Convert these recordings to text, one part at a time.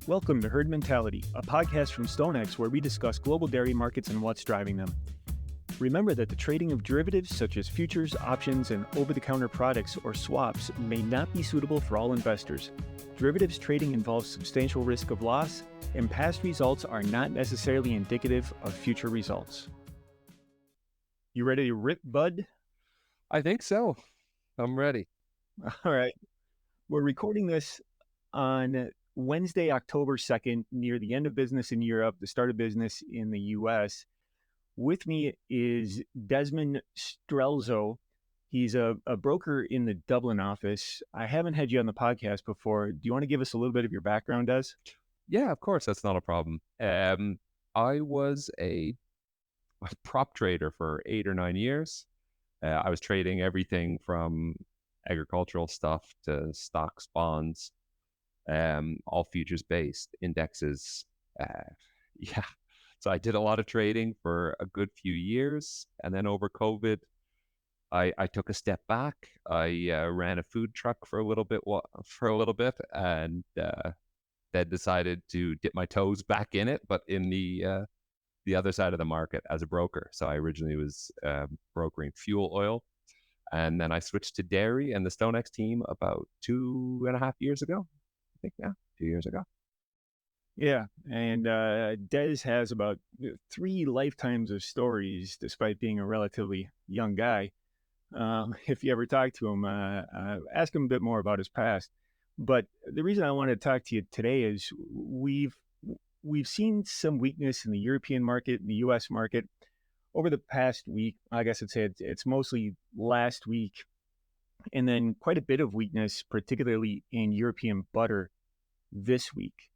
Welcome to Herd Mentality, a podcast from StoneX where we discuss global dairy markets and what's driving them. Remember that the trading of derivatives such as futures, options, and over-the-counter products or swaps may not be suitable for all investors. Derivatives trading involves substantial risk of loss, and past results are not necessarily indicative of future results. You ready to rip, bud? I think so. I'm ready. All right. We're recording this on Wednesday, October 2nd, near the end of business in Europe, the start of business in the U.S. With me is Desmond Strelzow. He's a broker in the Dublin office. I haven't had you on the podcast before. Do you want to give us a little bit of your background, Des? Yeah, of course. That's not a problem. I was a prop trader for 8 or 9 years. I was trading everything from agricultural stuff to stocks, bonds, all futures based indexes. Yeah. So I did a lot of trading for a good few years. And then over COVID, I took a step back. I ran a food truck for a little bit, and then decided to dip my toes back in it, but in the other side of the market as a broker. So I originally was brokering fuel oil, and then I switched to dairy and the StoneX team about 2.5 years ago. I think now, 2 years ago. Yeah, and Des has about 3 lifetimes of stories, despite being a relatively young guy. If you ever talk to him, ask him a bit more about his past. But the reason I wanted to talk to you today is we've seen some weakness in the European market and the U.S. market over the past week. I guess I'd say it's mostly last week, and then quite a bit of weakness, particularly in European butter this week.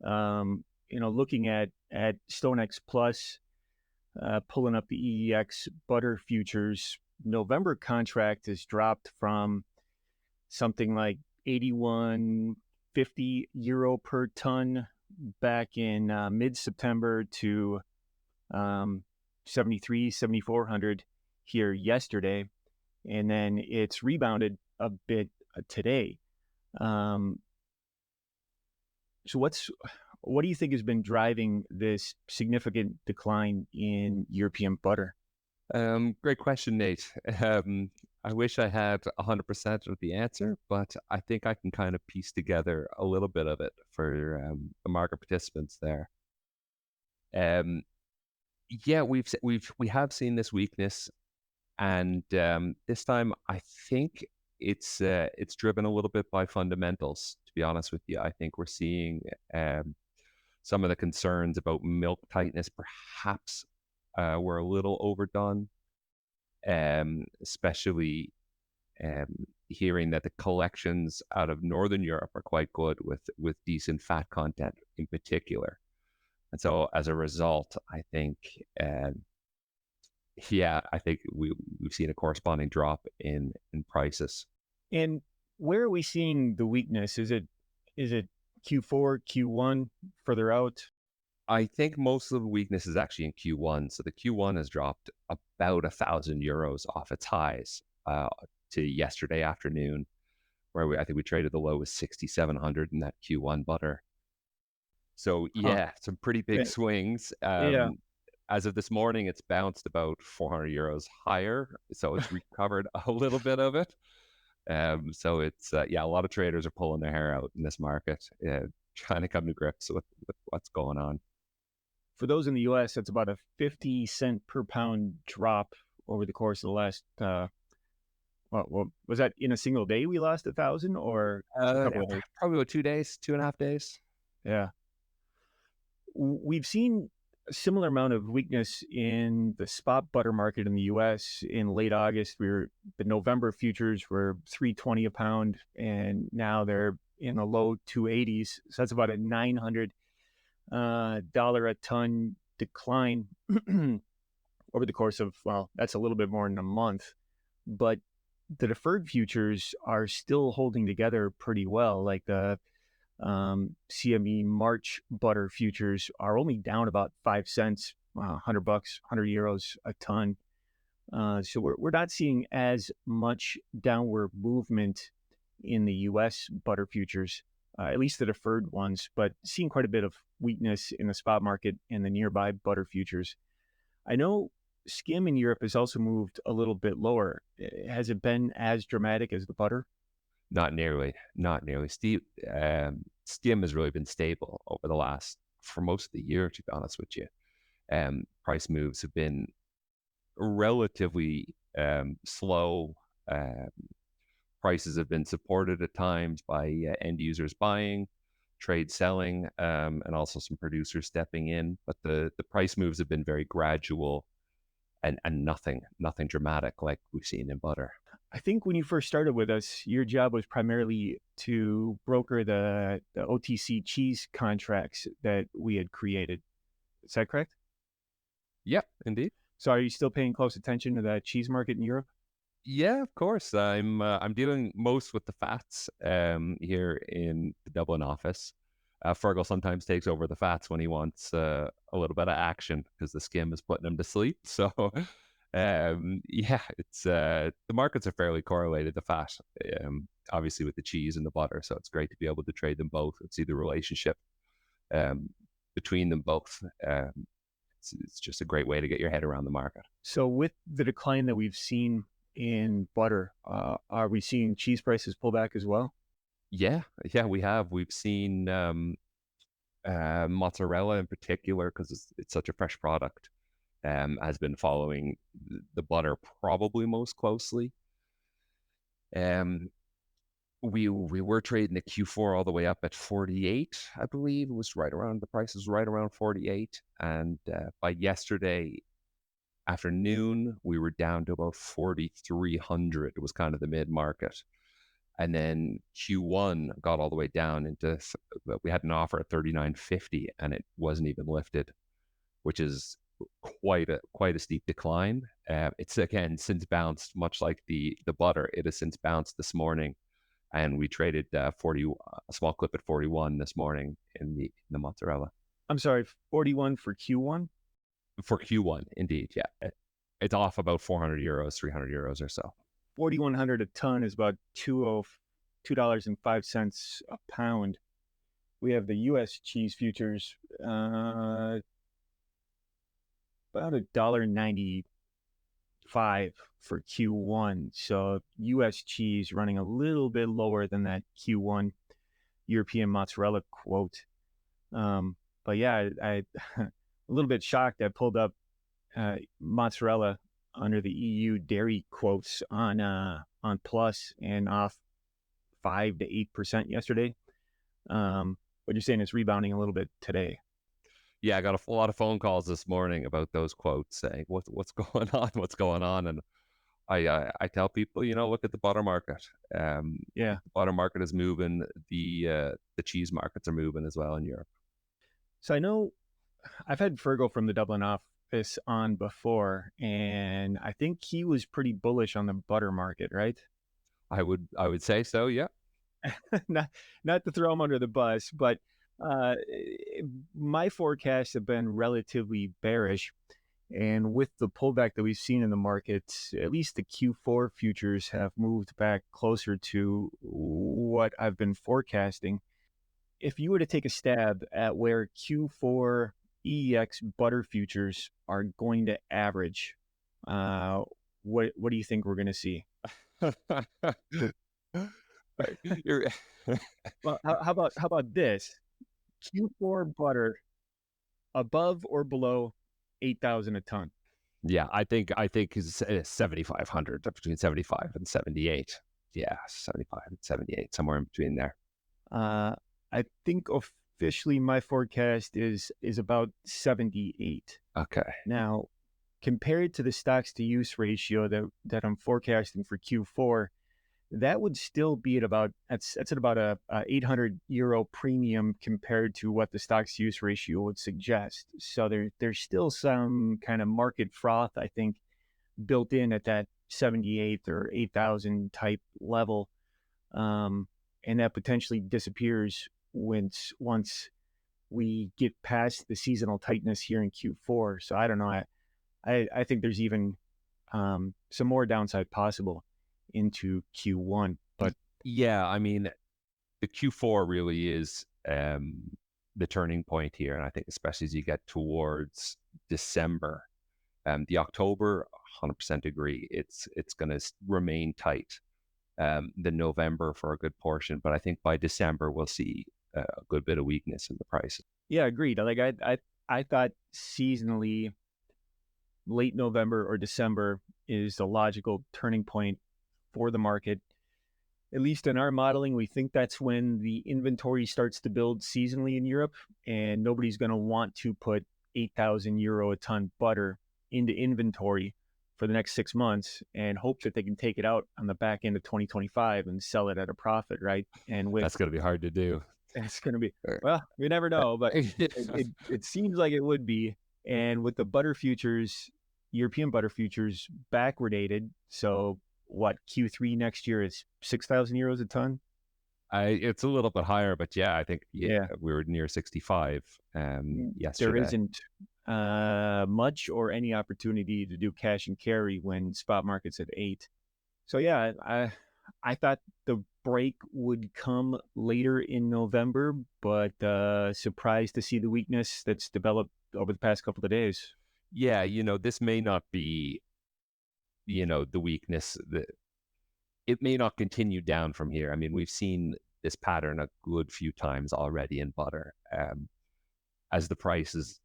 Looking at StoneX Plus, pulling up the EEX butter futures, November contract has dropped from something like 81.50 euro per ton back in mid-September to 7,400 here yesterday, and then it's rebounded a bit today. So what do you think has been driving this significant decline in European butter? Great question, Nate. I wish I had 100% of the answer, but I think I can kind of piece together a little bit of it for the market participants there. Yeah, we have seen this weakness, and this time I think it's driven a little bit by fundamentals. To be honest with you, I think we're seeing some of the concerns about milk tightness perhaps were a little overdone, especially hearing that the collections out of Northern Europe are quite good with decent fat content in particular. And so as a result, I think, I think we've seen a corresponding drop in prices. And where are we seeing the weakness? Is it Q4, Q1, further out? I think most of the weakness is actually in Q1. So the Q1 has dropped about 1,000 euros off its highs to yesterday afternoon, where I think we traded the low was 6,700 in that Q1 butter. So yeah, some pretty big swings. Yeah. As of this morning, it's bounced about 400 euros higher. So it's recovered a little bit of it. So it's, a lot of traders are pulling their hair out in this market, trying to come to grips with what's going on. For those in the U.S., that's about a 50-cent per pound drop over the course of the last, well, was that in a single day we lost 1,000 or a couple of days? Probably about 2 days, 2.5 days. Yeah. We've seen a similar amount of weakness in the spot butter market in the U.S. In late August. The November futures were $3.20 a pound, and now they're in the low 280s. So that's about a $900 a ton decline over the course of, well, that's a little bit more than a month. But the deferred futures are still holding together pretty well. Like the CME March butter futures are only down about 5 cents, $100, 100 euros a ton. So we're not seeing as much downward movement in the U.S. butter futures. at least the deferred ones, but seeing quite a bit of weakness in the spot market and the nearby butter futures. I know skim in Europe has also moved a little bit lower. Has it been as dramatic as the butter? Not nearly, not nearly. Skim has really been stable over the last, for most of the year, to be honest with you. Price moves have been relatively slow. Um, Prices have been supported at times by end users buying, trade selling, and also some producers stepping in. But the price moves have been very gradual and nothing dramatic like we've seen in butter. I think when you first started with us, your job was primarily to broker the OTC cheese contracts that we had created. Is that correct? Yep, indeed. So are you still paying close attention to that cheese market in Europe? Yeah, of course. I'm dealing most with the fats here in the Dublin office. Fergal sometimes takes over the fats when he wants a little bit of action because the skim is putting him to sleep. So, yeah, it's the markets are fairly correlated. The fat, obviously, with the cheese and the butter. So it's great to be able to trade them both and see the relationship um, between them both. It's just a great way to get your head around the market. So with the decline that we've seen in butter, are we seeing cheese prices pull back as well? Yeah, yeah, we have. We've seen mozzarella in particular because it's such a fresh product. Has been following the butter probably most closely. Um, we were trading the Q4 all the way up at 48, I believe. It was right around the price was right around 48, and by yesterday afternoon we were down to about 4,300. It was kind of the mid market. And then Q1 got all the way down into we had an offer at 39.50 and it wasn't even lifted, which is quite a steep decline. It's again since bounced, much like the butter. It has since bounced this morning, and we traded 40 a small clip at 41 this morning in the mozzarella I'm sorry, 41 for Q1? for Q1. Indeed, yeah, it's off about 400 euros, 300 euros or so. 4,100 a ton is about $2.05 a pound. We have the U.S. cheese futures about $1.95 for Q1. So U.S. cheese running a little bit lower than that Q1 European mozzarella quote. But yeah, I a little bit shocked. I pulled up mozzarella under the EU dairy quotes on Plus and off 5 to 8% yesterday. But you're saying it's rebounding a little bit today. Yeah, I got a lot of phone calls this morning about those quotes saying what's going on, what's going on, and I tell people, look at the butter market. Yeah. The butter market is moving. The cheese markets are moving as well in Europe. So I know I've had Fergal from the Dublin office on before, and I think he was pretty bullish on the butter market, right? I would say so. Yeah. not not to throw him under the bus, but uh, my forecasts have been relatively bearish. And with the pullback that we've seen in the markets, at least the Q4 futures have moved back closer to what I've been forecasting. If you were to take a stab at where Q4 EEX butter futures are going to average, uh, what do you think we're going to see? You're, Well, how about this? Q4 butter above or below 8,000 a ton. yeah, I think is 7,500 between 75 and 78. Yeah, 75 and 78, somewhere in between there. Uh, I think officially my forecast is about 78. Okay. Now, compared to the stocks to use ratio that I'm forecasting for Q4, that would still be at about that's at about a 800 euro premium compared to what the stocks to use ratio would suggest. So there's still some kind of market froth, I think, built in at that 78 or 8,000 type level, and that potentially disappears once we get past the seasonal tightness here in Q4. So I don't know. I think there's even some more downside possible into Q1. But Yeah, I mean, the Q4 really is the turning point here, and I think especially as you get towards December, the October, 100% agree. It's going to remain tight. The November for a good portion, but I think by December we'll see a good bit of weakness in the price. Yeah, agreed. Like I thought seasonally, late November or December is the logical turning point for the market. At least in our modeling, we think that's when the inventory starts to build seasonally in Europe, and nobody's going to want to put 8,000 euro a ton butter into inventory for the next 6 months and hope that they can take it out on the back end of 2025 and sell it at a profit, right? And with That's going to be hard to do. it's going to be, well, we never know, but it seems like it would be. And with the butter futures, European butter futures backwardated, so what, Q3 next year is 6,000 euros a ton? It's a little bit higher, but yeah, I think Yeah. we were near 65 There yesterday. isn't much or any opportunity to do cash and carry when spot market's at 8. So yeah, I thought the break would come later in November, but surprised to see the weakness that's developed over the past couple of days. Yeah, this may not be, the weakness. It may not continue down from here. I mean, we've seen this pattern a good few times already in butter. As the prices,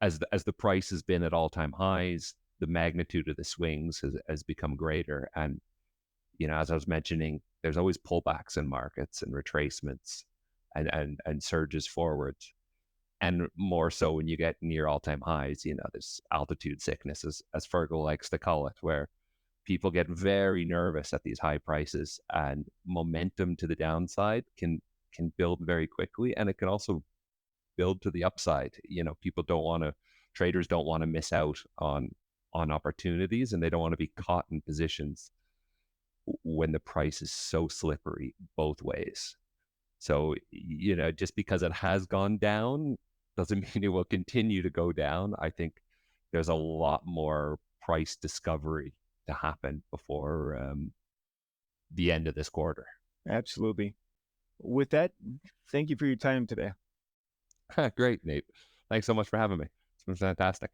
as the price has been at all-time highs, the magnitude of the swings has become greater. And as I was mentioning, there's always pullbacks in markets and retracements and surges forward. And more so when you get near all-time highs, there's altitude sickness, as Fergal likes to call it, where people get very nervous at these high prices, and momentum to the downside can build very quickly, and it can also build to the upside. Traders don't want to miss out on opportunities, and they don't want to be caught in positions when the price is so slippery both ways. So, just because it has gone down doesn't mean it will continue to go down. I think there's a lot more price discovery to happen before the end of this quarter. Absolutely. With that, thank you for your time today. Great, Nate. Thanks so much for having me. It's been fantastic.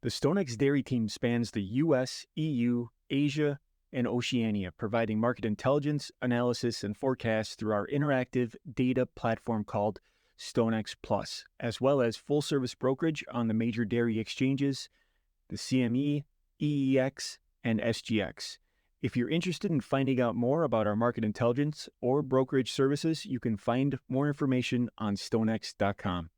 The StoneX Dairy team spans the US, EU, Asia, and Oceania, providing market intelligence, analysis, and forecasts through our interactive data platform called StoneX Plus, as well as full-service brokerage on the major dairy exchanges, the CME, EEX, and SGX. If you're interested in finding out more about our market intelligence or brokerage services, you can find more information on stonex.com.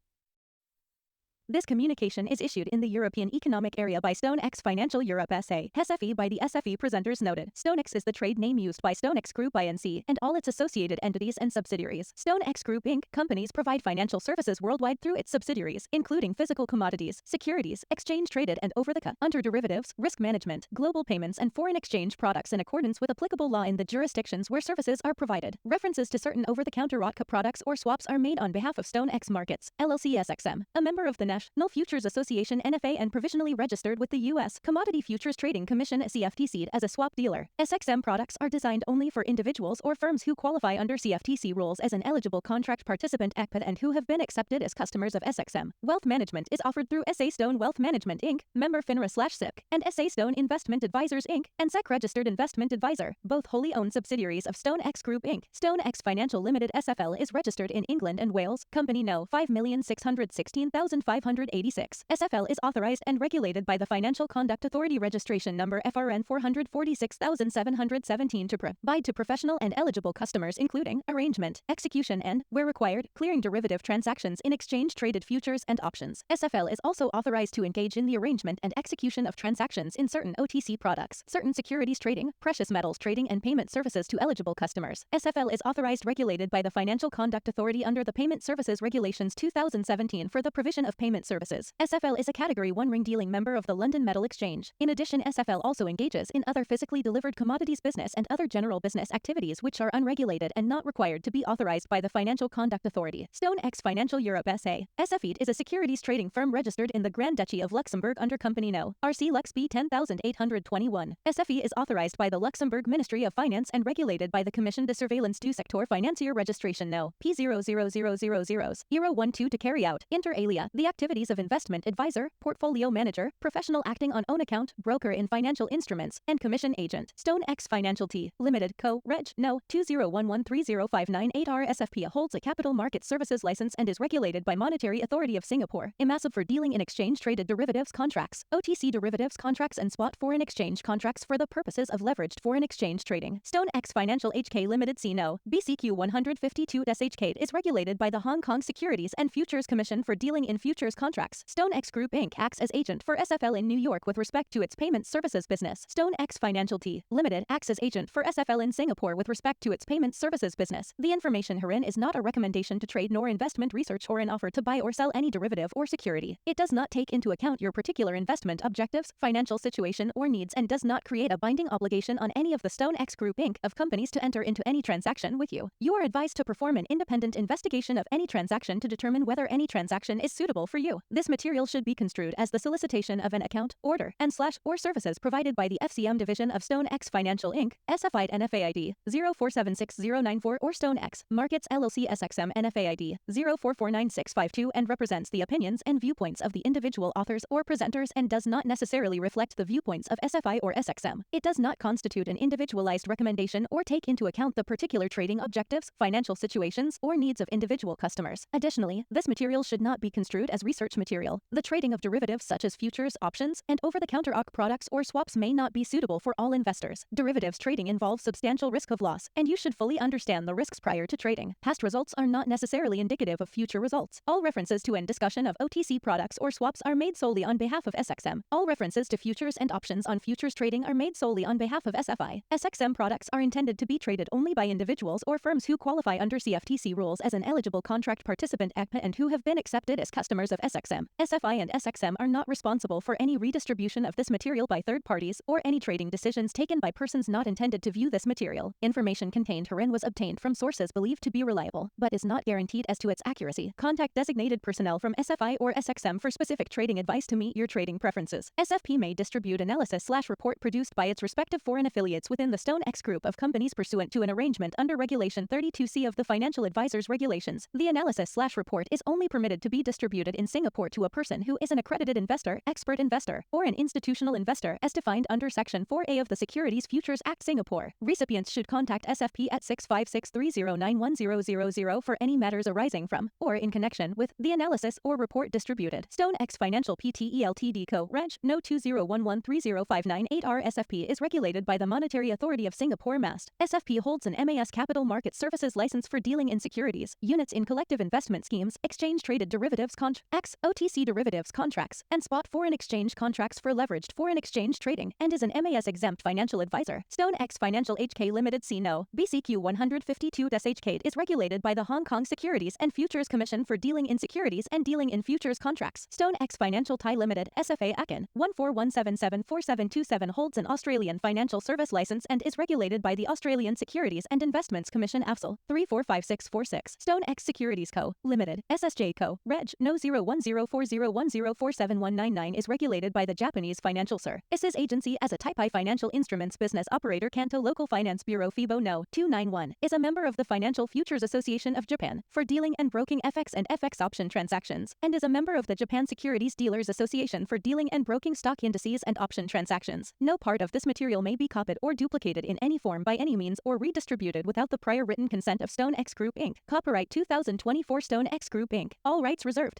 This communication is issued in the European Economic Area by StoneX Financial Europe SA, SFE by the SFE presenters noted. StoneX is the trade name used by StoneX Group Inc. and all its associated entities and subsidiaries. StoneX Group Inc. companies provide financial services worldwide through its subsidiaries, including physical commodities, securities, exchange-traded and over-the-counter derivatives, risk management, global payments, and foreign exchange products in accordance with applicable law in the jurisdictions where services are provided. References to certain over-the-counter ROTCA products or swaps are made on behalf of StoneX Markets, LLC SXM, a member of the National Futures Association NFA and provisionally registered with the U.S. Commodity Futures Trading Commission CFTC as a swap dealer. SXM products are designed only for individuals or firms who qualify under CFTC rules as an eligible contract participant ECPAT and who have been accepted as customers of SXM. Wealth management is offered through SA Stone Wealth Management Inc., member FINRA/SIPC, and SA Stone Investment Advisors Inc., and SEC Registered Investment Advisor, both wholly owned subsidiaries of StoneX Group Inc. StoneX Financial Limited SFL is registered in England and Wales, company No. 5,616,586. SFL is authorized and regulated by the Financial Conduct Authority registration number FRN 446,717 to provide to professional and eligible customers including arrangement, execution and, where required, clearing derivative transactions in exchange-traded futures and options. SFL is also authorized to engage in the arrangement and execution of transactions in certain OTC products, certain securities trading, precious metals trading and payment services to eligible customers. SFL is authorized regulated by the Financial Conduct Authority under the Payment Services Regulations 2017 for the provision of payment payment services. SFL is a Category 1 ring dealing member of the London Metal Exchange. In addition, SFL also engages in other physically delivered commodities business and other general business activities which are unregulated and not required to be authorized by the Financial Conduct Authority. StoneX Financial Europe SA. SFED is a securities trading firm registered in the Grand Duchy of Luxembourg under Company No. RC Lux B 10821. SFE is authorized by the Luxembourg Ministry of Finance and regulated by the Commission de Surveillance du Secteur Financier Registration No. P00000-012 to carry out, inter alia, the activities of investment advisor, portfolio manager, professional acting on own account, broker in financial instruments, and commission agent. StoneX Financial T. Limited Co. Reg. No. 2011305998 SFP holds a capital market services license and is regulated by Monetary Authority of Singapore. IMASIB for dealing in exchange-traded derivatives contracts, OTC derivatives contracts and spot foreign exchange contracts for the purposes of leveraged foreign exchange trading. StoneX Financial HK Limited C. No. BCQ 152 SHK is regulated by the Hong Kong Securities and Futures Commission for dealing in futures contracts. StoneX Group Inc. acts as agent for SFL in New York with respect to its payment services business. StoneX Financial T. Limited acts as agent for SFL in Singapore with respect to its payment services business. The information herein is not a recommendation to trade nor investment research or an offer to buy or sell any derivative or security. It does not take into account your particular investment objectives, financial situation, or needs and does not create a binding obligation on any of the StoneX Group Inc. of companies to enter into any transaction with you. You are advised to perform an independent investigation of any transaction to determine whether any transaction is suitable for you. This material should be construed as the solicitation of an account, order, and/or services provided by the FCM division of StoneX Financial Inc., SFID NFAID 0476094 or StoneX Markets LLC SXM NFAID 0449652 and represents the opinions and viewpoints of the individual authors or presenters and does not necessarily reflect the viewpoints of SFI or SXM. It does not constitute an individualized recommendation or take into account the particular trading objectives, financial situations, or needs of individual customers. Additionally, this material should not be construed as research material. The trading of derivatives such as futures, options, and over-the-counter OC products or swaps may not be suitable for all investors. Derivatives trading involves substantial risk of loss, and you should fully understand the risks prior to trading. Past results are not necessarily indicative of future results. All references to and discussion of OTC products or swaps are made solely on behalf of SXM. All references to futures and options on futures trading are made solely on behalf of SFI. SXM products are intended to be traded only by individuals or firms who qualify under CFTC rules as an eligible contract participant ACPA and who have been accepted as customers of SXM. SFI and SXM are not responsible for any redistribution of this material by third parties or any trading decisions taken by persons not intended to view this material. Information contained herein was obtained from sources believed to be reliable, but is not guaranteed as to its accuracy. Contact designated personnel from SFI or SXM for specific trading advice to meet your trading preferences. SFP may distribute analysis/report produced by its respective foreign affiliates within the StoneX Group of companies pursuant to an arrangement under Regulation 32C of the Financial Advisors Regulations. The analysis/report is only permitted to be distributed in Singapore to a person who is an accredited investor, expert investor, or an institutional investor as defined under Section 4A of the Securities Futures Act Singapore. Recipients should contact SFP at 656-309-1000 for any matters arising from, or in connection with, the analysis or report distributed. StoneX Financial Pte Ltd Co. Reg. No. 2011305998 SFP is regulated by the Monetary Authority of Singapore MAST. SFP holds an MAS Capital Market Services license for dealing in securities, units in collective investment schemes, exchange-traded derivatives contracts, OTC derivatives contracts, and spot foreign exchange contracts for leveraged foreign exchange trading, and is an MAS-exempt financial advisor. StoneX Financial HK Limited C. No. BCQ 152 SHK is regulated by the Hong Kong Securities and Futures Commission for dealing in securities and dealing in futures contracts. StoneX Financial Thai Limited SFA ACN 141774727 holds an Australian financial service license and is regulated by the Australian Securities and Investments Commission AFSL 345646. StoneX Securities Co. Limited SSJ Co. Reg. No. 010401047199 is regulated by the Japanese Financial Services Agency as a Type I financial instruments business operator. Kanto Local Finance Bureau FIBO No. 291 is a member of the Financial Futures Association of Japan for dealing and broking FX and FX option transactions, and is a member of the Japan Securities Dealers Association for dealing and broking stock indices and option transactions. No part of this material may be copied or duplicated in any form by any means or redistributed without the prior written consent of StoneX Group Inc. Copyright 2024 StoneX Group Inc. All rights reserved.